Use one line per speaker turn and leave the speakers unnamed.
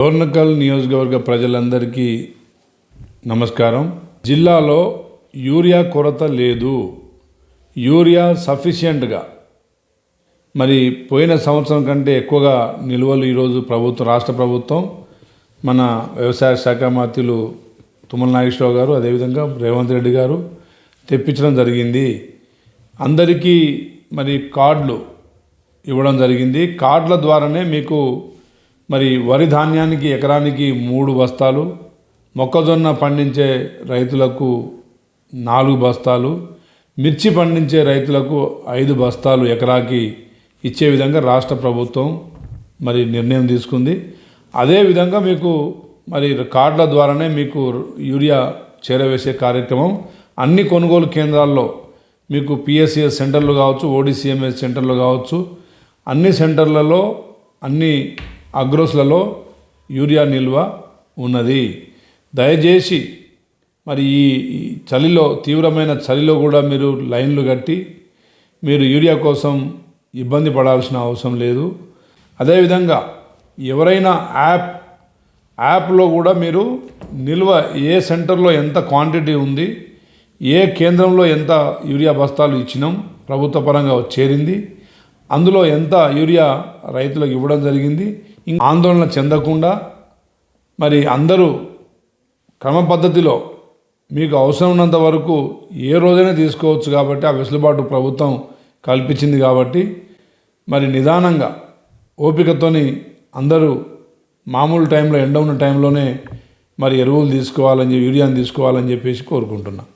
డోర్నకల్ నియోజకవర్గ ప్రజలందరికీ నమస్కారం. జిల్లాలో యూరియా కొరత లేదు. యూరియా సఫిషియెంట్గా మరి పోయిన సంవత్సరం కంటే ఎక్కువగా నిల్వలు ఈరోజు రాష్ట్ర ప్రభుత్వం మన వ్యవసాయ శాఖ మంత్రులు తుమ్మల నాగేశ్వరరావు గారు అదేవిధంగా రేవంత్ రెడ్డి గారు తెప్పించడం జరిగింది. అందరికీ మరి కార్డులు ఇవ్వడం జరిగింది. కార్డుల ద్వారానే మీకు మరి వరి ధాన్యానికి ఎకరానికి 3 బస్తాలు, మొక్కజొన్న పండించే రైతులకు 4 బస్తాలు, మిర్చి పండించే రైతులకు 5 బస్తాలు ఎకరాకి ఇచ్చే విధంగా రాష్ట్ర ప్రభుత్వం మరి నిర్ణయం తీసుకుంది. అదేవిధంగా మీకు మరి కార్డుల ద్వారానే మీకు యూరియా చేరవేసే కార్యక్రమం అన్ని కొనుగోలు కేంద్రాల్లో మీకు పిఎస్సిఎస్ సెంటర్లు కావచ్చు, ఓడిసిఎంఎస్ సెంటర్లు కావచ్చు, అన్ని సెంటర్లలో అన్ని అగ్రోస్లలో యూరియా నిల్వ ఉన్నది. దయచేసి మరి ఈ చలిలో తీవ్రమైన చలిలో కూడా మీరు లైన్లు కట్టి మీరు యూరియా కోసం ఇబ్బంది పడాల్సిన అవసరం లేదు. అదేవిధంగా ఎవరైనా యాప్లో కూడా మీరు నిల్వ ఏ సెంటర్లో ఎంత క్వాంటిటీ ఉంది, ఏ కేంద్రంలో ఎంత యూరియా బస్తాలు ఇచ్చినాం, ప్రభుత్వ పరంగా చేరింది, అందులో ఎంత యూరియా రైతులకు ఇవ్వడం జరిగింది, ఆందోళన చెందకుండా మరి అందరూ క్రమ పద్ధతిలో మీకు అవసరం ఉన్నంత వరకు ఏ రోజైనా తీసుకోవచ్చు. కాబట్టి ఆ వెసులుబాటు ప్రభుత్వం కల్పించింది. కాబట్టి మరి నిదానంగా ఓపికతోని అందరూ మామూలు టైంలో ఎండ ఉన్న టైంలోనే మరి ఎరువులు తీసుకోవాలని యూరియాని తీసుకోవాలని చెప్పేసి కోరుకుంటున్నాను.